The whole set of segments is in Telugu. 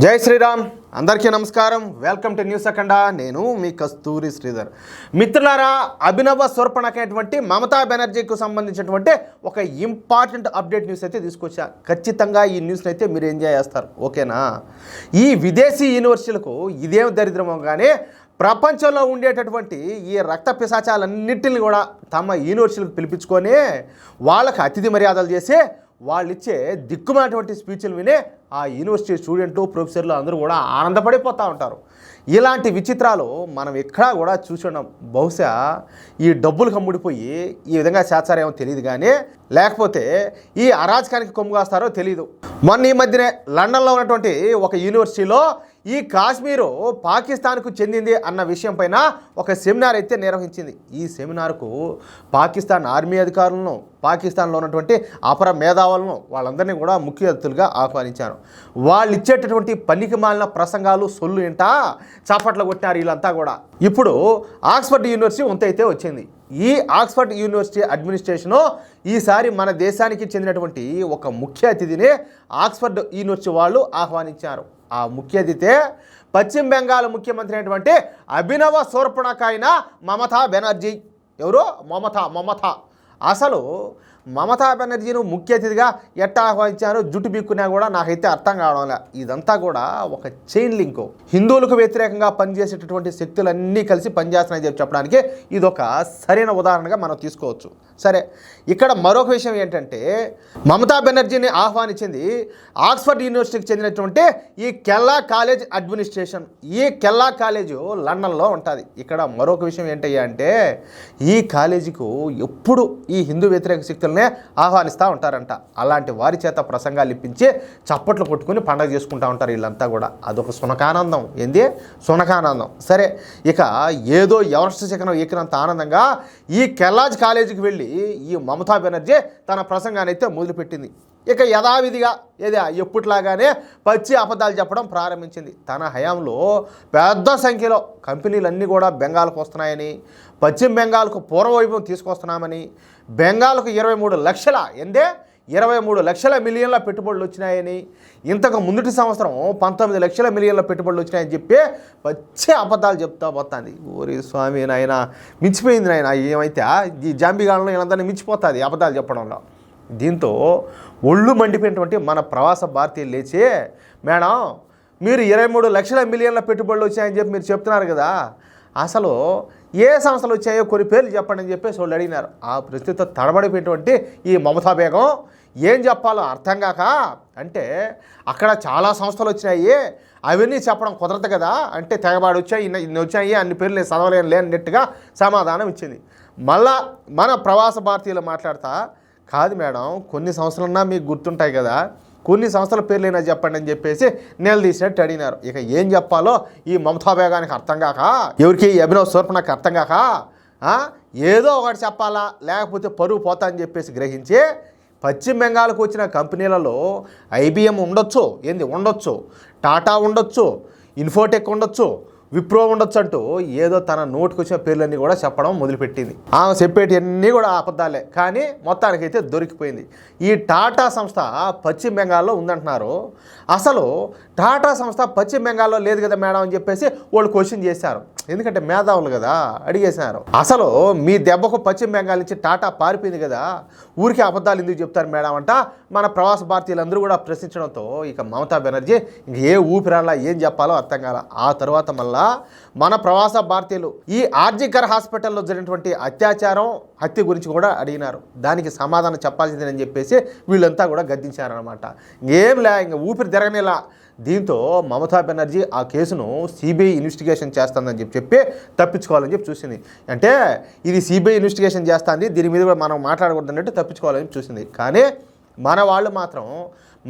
జై శ్రీరామ్. అందరికీ నమస్కారం. వెల్కమ్ టు న్యూస్ అఖండ. నేను మీ కస్తూరి శ్రీధర్. మిత్రులారా, అభినవ స్వర్పణకైనటువంటి మమతా బెనర్జీకి సంబంధించినటువంటి ఒక ఇంపార్టెంట్ అప్డేట్ న్యూస్ అయితే తీసుకొచ్చా. ఖచ్చితంగా ఈ న్యూస్ని అయితే మీరు ఎంజాయ్ చేస్తారు, ఓకేనా? ఈ విదేశీ యూనివర్సిటీలకు ఇదేం దరిద్రమో కానీ ప్రపంచంలో ఉండేటటువంటి ఈ రక్త పిశాచాలన్నింటిని కూడా తమ యూనివర్సిటీలకు పిలిపించుకొని వాళ్ళకి అతిథి మర్యాదలు చేసి వాళ్ళు ఇచ్చే దిక్కుమైనటువంటి స్పీచ్లు విని ఆ యూనివర్సిటీ స్టూడెంట్లు, ప్రొఫెసర్లు అందరూ కూడా ఆనందపడిపోతూ ఉంటారు. ఇలాంటి విచిత్రాలు మనం ఎక్కడా కూడా చూసున్నాం. బహుశా ఈ డబ్బులు కమ్ముడిపోయి ఈ విధంగా చేస్తారేమో తెలియదు, కానీ లేకపోతే ఈ అరాచకానికి కొమ్ము కాస్తారో తెలియదు. మొన్న ఈ మధ్యనే లండన్లో ఉన్నటువంటి ఒక యూనివర్సిటీలో ఈ కాశ్మీరు పాకిస్తాన్కు చెందింది అన్న విషయం పైన ఒక సెమినార్ అయితే నిర్వహించింది. ఈ సెమినార్కు పాకిస్తాన్ ఆర్మీ అధికారులను, పాకిస్తాన్లో ఉన్నటువంటి అపర మేధావులను వాళ్ళందరినీ కూడా ముఖ్య అతిథులుగా ఆహ్వానించారు. వాళ్ళు ఇచ్చేటటువంటి పనికి మాలిన ప్రసంగాలు సొల్లు ఇంట చాపట్లు కొట్టినారు వీళ్ళంతా కూడా. ఇప్పుడు ఆక్స్ఫర్డ్ యూనివర్సిటీ వంతైతే వచ్చింది. ఈ ఆక్స్ఫర్డ్ యూనివర్సిటీ అడ్మినిస్ట్రేషను ఈసారి మన దేశానికి చెందినటువంటి ఒక ముఖ్య అతిథిని ఆక్స్ఫర్డ్ యూనివర్సిటీ వాళ్ళు ఆహ్వానించారు. ఆ ముఖ్య అతిథి పశ్చిమ బెంగాల్ ముఖ్యమంత్రి అయినటువంటి అభినవ స్వర్పణకైన మమతా బెనర్జీ. ఎవరు? మమత. అసలు మమతా బెనర్జీను ముఖ్య అతిథిగా ఎట్టా ఆహ్వానించారు, జుట్టు బిక్కున్నా కూడా నాకైతే అర్థం కావడంలే. ఇదంతా కూడా ఒక చైన్ లింకు. హిందువులకు వ్యతిరేకంగా పనిచేసేటటువంటి శక్తులన్నీ కలిసి పనిచేస్తున్నాయని చెప్పడానికి ఇదొక సరైన ఉదాహరణగా మనం తీసుకోవచ్చు. సరే, ఇక్కడ మరొక విషయం ఏంటంటే మమతా బెనర్జీని ఆహ్వానించింది ఆక్స్ఫర్డ్ యూనివర్సిటీకి చెందినటువంటి ఈ కెల్లా కాలేజ్ అడ్మినిస్ట్రేషన్. ఈ కెల్లా కాలేజు లండన్లో ఉంటుంది. ఇక్కడ మరొక విషయం ఏంటయ్యా అంటే ఈ కాలేజీకు ఎప్పుడు ఈ హిందూ వ్యతిరేక శక్తులనే ఆహ్వానిస్తూ ఉంటారంట. అలాంటి వారి చేత ప్రసంగాలు ఇప్పించి చప్పట్లు కొట్టుకుని పండగ చేసుకుంటూ ఉంటారు వీళ్ళంతా కూడా. అదొక సునకానందం. ఏంది? సునకానందం. సరే, ఇక ఏదో ఎవరెస్ట్ శిఖరం ఎక్కినంత ఆనందంగా ఈ కెల్లాజ్ కాలేజీకి వెళ్ళి ఈ మమతా బెనర్జీ తన ప్రసంగాన్ని అయితే మొదలుపెట్టింది. ఇక యథావిధిగా ఎప్పటిలాగానే పచ్చి అబద్ధాలు చెప్పడం ప్రారంభించింది. తన హయాంలో పెద్ద సంఖ్యలో కంపెనీలన్నీ కూడా బెంగాల్కు వస్తున్నాయని, పశ్చిమ బెంగాల్కు పూర్వవైభవం తీసుకొస్తున్నామని, బెంగాల్కు 23 లక్షల మిలియన్ల పెట్టుబడులు వచ్చినాయని, ఇంతకు ముందుటి సంవత్సరం 19 లక్షల మిలియన్ల పెట్టుబడులు వచ్చినాయని చెప్పి పచ్చి అబద్ధాలు చెప్తా పోతుంది. ఓరి స్వామి నాయన, మించిపోయింది నాయన. ఏమైతే ఈ జాంబిగాళ్ళలో వీళ్ళందరినీ మించిపోతుంది అబద్ధాలు చెప్పడంలో. దీంతో ఒళ్ళు మండిపోయినటువంటి మన ప్రవాస భారతీయులు లేచి, మేడం మీరు 23 లక్షల మిలియన్ల పెట్టుబడులు వచ్చాయని చెప్పి మీరు చెప్తున్నారు కదా, అసలు ఏ సంస్థలు వచ్చాయో కొన్ని పేర్లు చెప్పండి అని చెప్పేసి వాళ్ళు అడిగినారు. ఆ పరిస్థితితో తడబడిపోయినటువంటి ఈ మమతా బేగం ఏం చెప్పాలో అర్థం కాక, అంటే అక్కడ చాలా సంస్థలు వచ్చినాయి, అవన్నీ చెప్పడం కుదరదు కదా, అంటే తెగబాడు వచ్చాయి, ఇన్ని వచ్చాయి, అన్ని పేర్లు నేను చదవలేను లేనట్టుగా సమాధానం ఇచ్చింది. మళ్ళా మన ప్రవాస భారతీయులు మాట్లాడతా, కాదు మేడం కొన్ని సంస్థలన్నా మీకు గుర్తుంటాయి కదా, కొన్ని సంస్థల పేర్లైనా చెప్పండి అని చెప్పేసి నిలదీసినట్టు అడిగినారు. ఇక ఏం చెప్పాలో ఈ మమతా బేగానికి అర్థం కాక, ఎవరికి అభినవ్ స్వర్పణకి అర్థం కాక ఏదో ఒకటి చెప్పాలా లేకపోతే పరువు పోతా అని చెప్పేసి గ్రహించి పశ్చిమ బెంగాల్కు వచ్చిన కంపెనీలలో IBM ఉండొచ్చు, ఉండొచ్చు, టాటా ఉండొచ్చు, ఇన్ఫోటెక్ ఉండొచ్చు, విప్రో ఉండొచ్చు అంటూ ఏదో తన నోటుకు వచ్చిన పేర్లన్నీ కూడా చెప్పడం మొదలుపెట్టింది. ఆమె చెప్పేటివన్నీ కూడా అబద్ధాలే, కానీ మొత్తానికైతే దొరికిపోయింది. ఈ టాటా సంస్థ పశ్చిమ బెంగాల్లో ఉందంటున్నారు. అసలు టాటా సంస్థ పశ్చిమ బెంగాల్లో లేదు కదా మేడం అని చెప్పేసి వాళ్ళు క్వశ్చన్ చేశారు. ఎందుకంటే మేధావులు కదా, అడిగేశారు. అసలు మీ దెబ్బకు పశ్చిమ బెంగాల్ నుంచి టాటా పారిపోయింది కదా, ఊరికి అబద్ధాలు ఎందుకు చెప్తారు మేడం అంట మన ప్రవాస భారతీయులందరూ కూడా ప్రశ్నించడంతో ఇక మమతా బెనర్జీ ఇంక ఏ ఊపిరాలా ఏం చెప్పాలో అర్థం కాల. ఆ తర్వాత మళ్ళా మన ప్రవాస భారతీయులు ఈ ఆర్జికర్ హాస్పిటల్లో జరిగినటువంటి అత్యాచారం, హత్య గురించి కూడా అడిగినారు. దానికి సమాధానం చెప్పాల్సిందేనని చెప్పేసి వీళ్ళంతా కూడా గద్దించారనమాట. ఏం లే, ఇంక ఊపిరి తిరగనేలా. దీంతో మమతా బెనర్జీ ఆ కేసును CBI ఇన్వెస్టిగేషన్ చేస్తుందని చెప్పి తప్పించుకోవాలని చెప్పి చూసింది. అంటే ఇది CBI ఇన్వెస్టిగేషన్ చేస్తుంది, దీని మీద కూడా మనం మాట్లాడకూడదు అన్నట్టు తప్పించుకోవాలని చూసింది. కానీ మన వాళ్ళు మాత్రం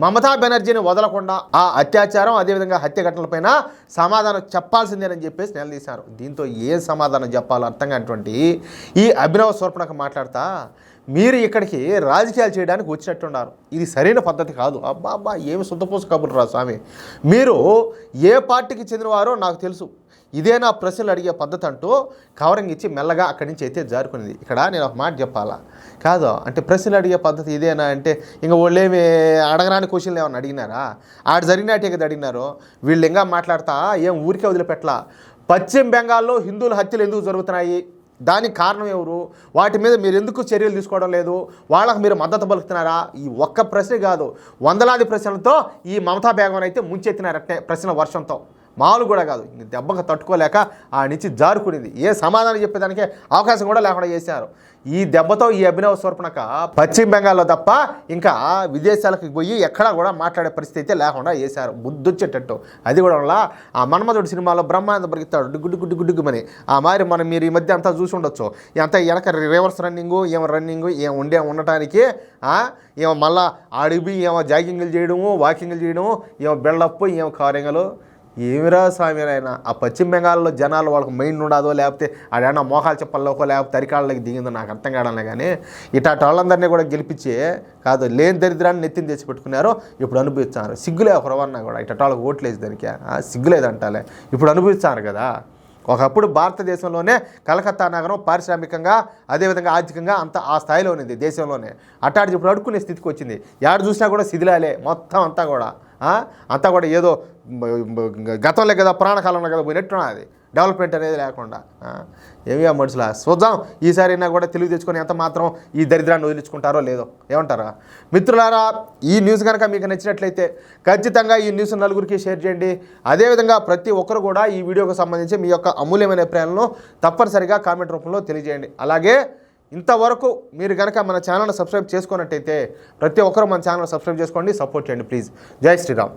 మమతా బెనర్జీని వదలకుండా ఆ అత్యాచారం అదేవిధంగా హత్య ఘటనలపైన సమాధానం చెప్పాల్సిందేనని చెప్పేసి నిలదీశారు. దీంతో ఏ సమాధానం చెప్పాలో అర్థం కానిటువంటి ఈ అభినవ స్వర్పణకు మాట్లాడతా, మీరు ఇక్కడికి రాజకీయాలు చేయడానికి వచ్చినట్టున్నారు, ఇది సరైన పద్ధతి కాదు. అబ్బా ఏమి శుద్ధపూస కబుర్రా స్వామి, మీరు ఏ పార్టీకి చెందినవారో నాకు తెలుసు, ఇదేనా ప్రశ్నలు అడిగే పద్ధతి అంటూ కవరింగ్ ఇచ్చి మెల్లగా అక్కడి నుంచి అయితే జారుకునేది. ఇక్కడ నేను ఒక మాట చెప్పాలా కాదు అంటే ప్రశ్నలు అడిగే పద్ధతి ఇదేనా అంటే ఇంకా వాళ్ళేమి అడగరాని క్వశ్చన్లు ఏమన్నా అడిగినారా? ఆడ జరిగినట్టే కదా అడిగినారు. వీళ్ళు ఇంకా మాట్లాడతా ఏం ఊరికే వదిలిపెట్టలా. పశ్చిమ బెంగాల్లో హిందువుల హత్యలు ఎందుకు జరుగుతున్నాయి, దానికి కారణం ఎవరు, వాటి మీద మీరు ఎందుకు చర్యలు తీసుకోవడం లేదు, వాళ్ళకు మీరు మద్దతు పలుకుతున్నారా? ఈ ఒక్క ప్రశ్న కాదు, వందలాది ప్రశ్నలతో ఈ మమతా బేగం అయితే ముంచెత్తినారట్టే ప్రశ్న వర్షంతో. మామూలు కూడా కాదు, ఇంక దెబ్బకు తట్టుకోలేక ఆ నుంచి జారుకునింది. ఏ సమాధానం చెప్పేదానికే అవకాశం కూడా లేకుండా చేశారు. ఈ దెబ్బతో ఈ అభినవ్ శూర్పణఖ పశ్చిమ బెంగాల్లో తప్ప ఇంకా విదేశాలకు పోయి ఎక్కడా కూడా మాట్లాడే పరిస్థితి అయితే లేకుండా చేశారు. బుద్ధొచ్చేటట్టు. అది కూడా వల్ల ఆ మన్మధుడు సినిమాలో బ్రహ్మానంద పరిగెత్తాడు గుడ్డు మని. ఆ మారి మనం మీరు ఈ మధ్య అంతా చూసి ఉండొచ్చు. అంతా వెనక రివర్స్ రన్నింగు, ఏమో ఉండటానికి ఏమో మళ్ళా అడిగి ఏమో జాగింగ్లు చేయడము, వాకింగ్లు చేయడము, ఏమో బిల్డప్, ఏమో కారింగలు. ఏమిరా స్వామిరైనా ఆ పశ్చిమ బెంగాల్లో జనాలు వాళ్ళకి మైండ్ ఉండదో, లేకపోతే ఆడేమన్నా మోకాలు చెప్పల్లోకో లేకపోతే తరికాళ్ళకి దిగిందో నాకు అర్థం కావడంలే. కానీ ఇట్లాంటి వాళ్ళందరినీ కూడా గెలిపించి కాదు లేని దరిద్రాన్ని నెత్తిని తెచ్చి పెట్టుకున్నారు. ఇప్పుడు అనుభవిస్తున్నారు. సిగ్గులే ఒకరవన్నా కూడా ఇట్లాంటి వాళ్ళకి ఓట్లేసి దానికి సిగ్గులేదంటాలే. ఇప్పుడు అనుభవిస్తున్నారు కదా. ఒకప్పుడు భారతదేశంలోనే కలకత్తా నగరం పారిశ్రామికంగా అదేవిధంగా ఆర్థికంగా అంత ఆ స్థాయిలో ఉన్నది దేశంలోనే. అట్టాడి ఇప్పుడు అడుక్కునే స్థితికి వచ్చింది. ఏడు చూసినా కూడా శిథిలాలే మొత్తం అంతా కూడా ఏదో గతంలో కదా పురాణకాలంలో కదా పోయినట్టున్నా అది డెవలప్మెంట్ అనేది లేకుండా. ఏమి ఆ మనుషులా చూద్దాం ఈసారి అయినా కూడా తెలివి తెచ్చుకొని ఎంత మాత్రం ఈ దరిద్రాన్ని వదిలించుకుంటారో లేదో. ఏమంటారా మిత్రులారా? ఈ న్యూస్ కనుక మీకు నచ్చినట్లయితే ఖచ్చితంగా ఈ న్యూస్ నలుగురికి షేర్ చేయండి. అదేవిధంగా ప్రతి ఒక్కరు కూడా ఈ వీడియోకి సంబంధించి మీ యొక్క అమూల్యమైన అభిప్రాయాలను తప్పనిసరిగా కామెంట్ రూపంలో తెలియజేయండి. అలాగే ఇంతవరకు మీరు కనుక మన ఛానల్ని సబ్స్క్రైబ్ చేసుకున్నట్టయితే ప్రతి ఒక్కరు మన ఛానల్ సబ్స్క్రైబ్ చేసుకోండి, సపోర్ట్ చేయండి ప్లీజ్. జై శ్రీరామ్.